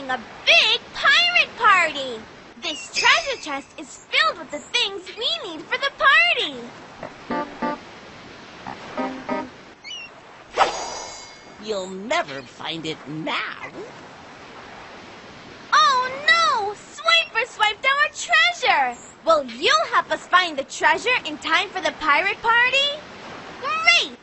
having a big pirate party. This treasure chest is filled with the things we need for the party. You'll never find it now. Oh no! Swiper swiped our treasure! Will you help us find the treasure in time for the pirate party? Great!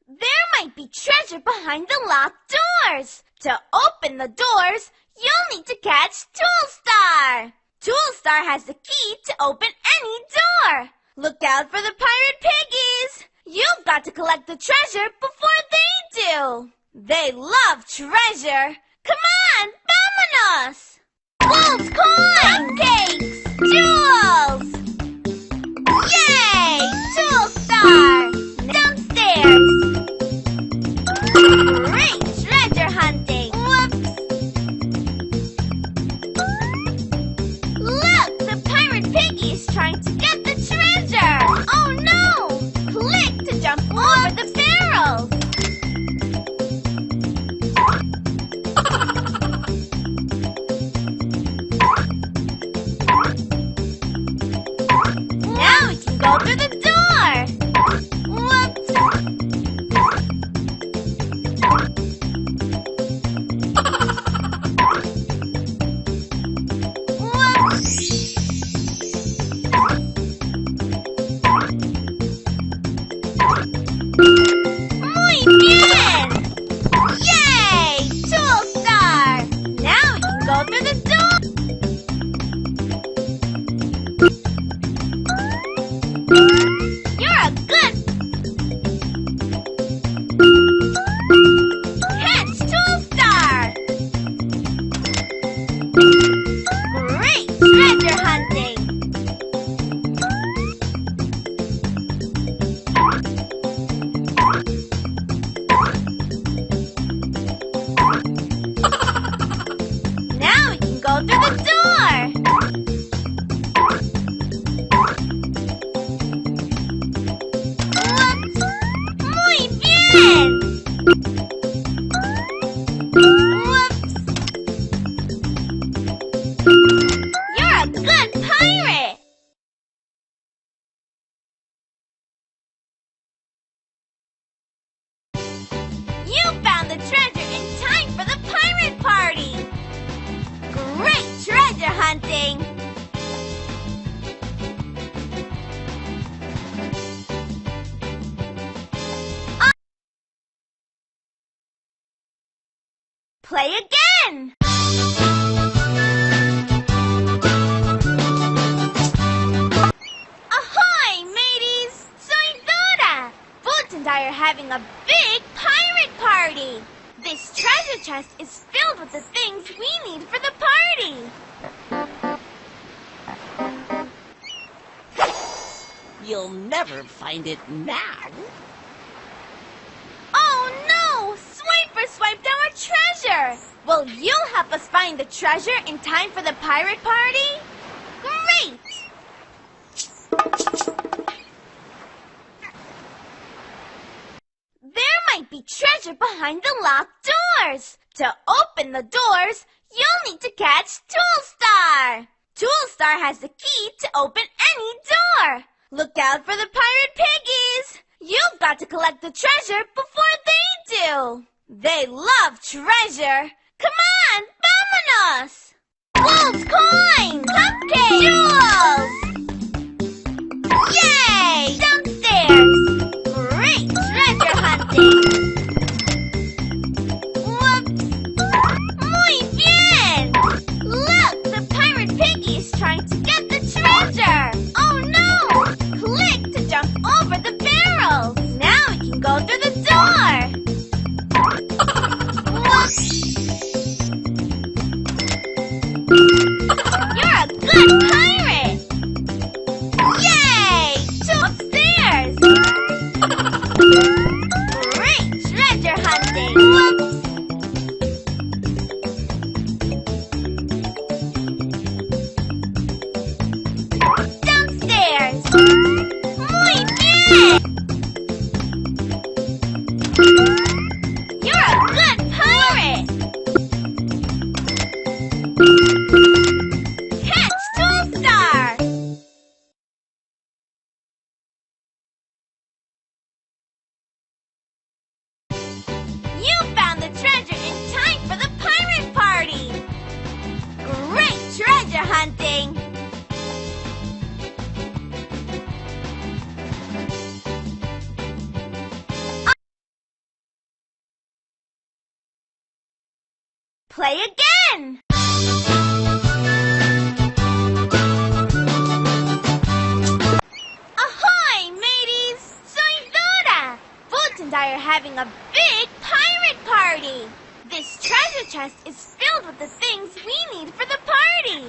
There might be treasure behind the locked doors. To open the doors, you'll need to catch Toolstar. Toolstar has the key to open any door. Look out for the pirate piggies. You've got to collect the treasure before they do. They love treasure. Come on, vámonos! Wolf's coins! Cupcakes! Jewels! Yay! Toolstar! Downstairs! Great treasure hunting! Whoops! Look! The pirate piggy is trying to get the treasure! Oh no! Click to jump over the barrels! Now we can go through the door! Whoops! Muy bien! Yay! Toolstar! Now we can go through the door! You're a good... Catch Toolstar! Great treasure hunting! Now we can go through the door! Whoops! Muy bien! Whoops! You're a good pirate! You found the treasure in time for the pirate party! Great treasure hunting! Play again! Ahoy, mateys! Soy Dora! Boots and I are having a big pirate party! This treasure chest is filled with the things we need for the party! You'll never find it now. Oh no! Swiper swiped our treasure! Will you help us find the treasure in time for the pirate party? Great! There might be treasure behind the locked doors. To open the doors, you'll need to catch Toolstar. Toolstar has the key to open any door. Look out for the pirate piggies. You've got to collect the treasure before they do. They love treasure. Come on, vámonos! Wolf's coins! Cupcakes! Jewels! Yay! Downstairs! Great treasure hunting! Whoops! Muy bien! Look! The pirate piggy is trying to get the treasure! Oh no! Click to jump over the barrels! Now we can go through the door! Whoops! You're a good pirate! Yay! Play again! Ahoy, mateys! Soy Dora! Boots and I are having a big pirate party! This treasure chest is filled with the things we need for the party!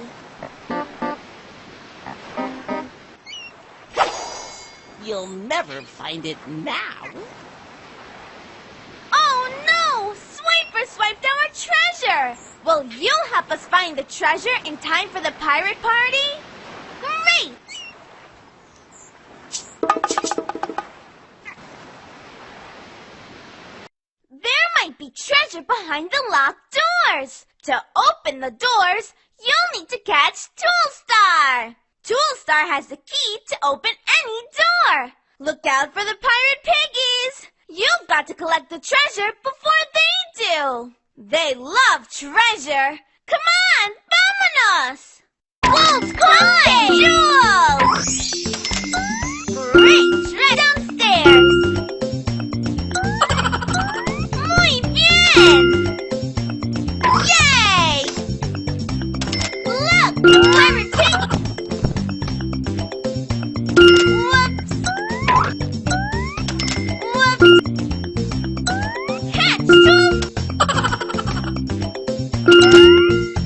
You'll never find it now. Oh no! Swiper swiped our treasure! Will you help us find the treasure in time for the pirate party? Great! There might be treasure behind the locked doors. To open the doors, you'll need to catch Toolstar. Toolstar has the key to open any door. Look out for the pirate piggies. You've got to collect the treasure before they do. They love treasure. Come on, vámonos! Wolves calling! Jules! Great treasure downstairs. Muy bien! Yay! Look, the pirate piggy. Whoops! Whoops! Catch, Jules!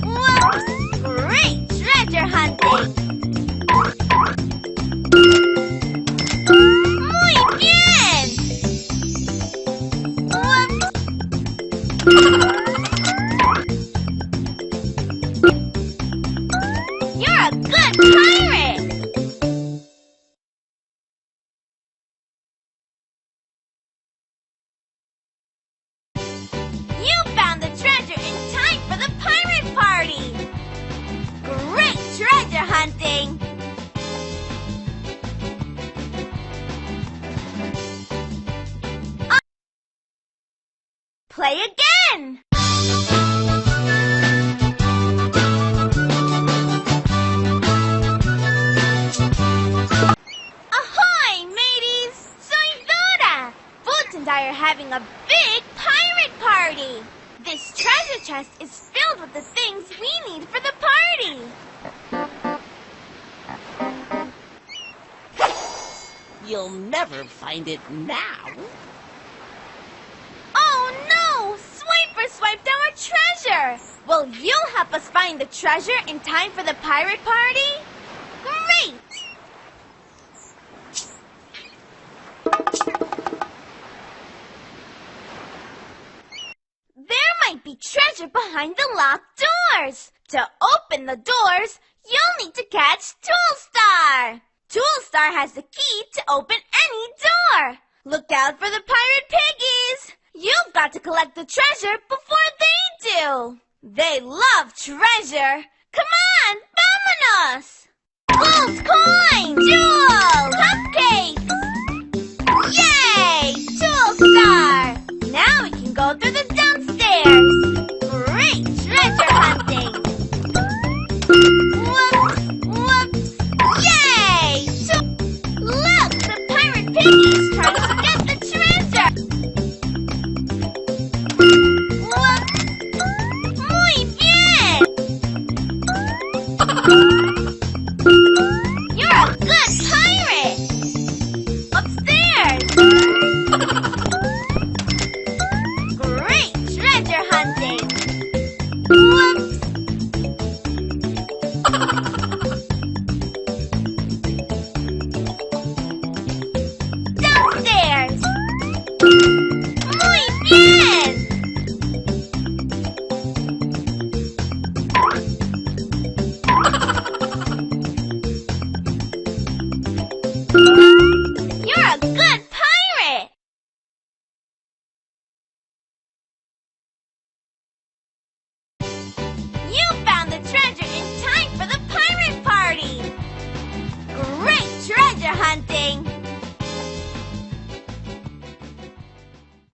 Whoops! Great treasure hunting! Muy bien! Whoops! You're a good pirate! You found the treasure in time for the pirate party! Great treasure hunting! Play again! Ahoy, mateys! Soy Dora! Boots and I are having a big pirate party! This treasure chest is filled with the things we need for the party! You'll never find it now. Oh no! Swiper swiped our treasure! Will you help us find the treasure in time for the pirate party? Great! There might be treasure behind the locked doors. To open the doors, you'll need to catch Toolstar. Toolstar has the key to open any door. Look out for the pirate piggies. You've got to collect the treasure before they do. They love treasure. Come on, vámonos! Gold coin! Jewels! Cupcakes! Yay! Toolstar! Now we can go through the downstairs. Great treasure hunting! Whoops! Whoops! Yay! Look! The pirate piggies trying to get the treasure! Whoops! Muy bien! You're a good pirate! Upstairs! Great treasure hunting! Whoops! Downstairs! Muy bien!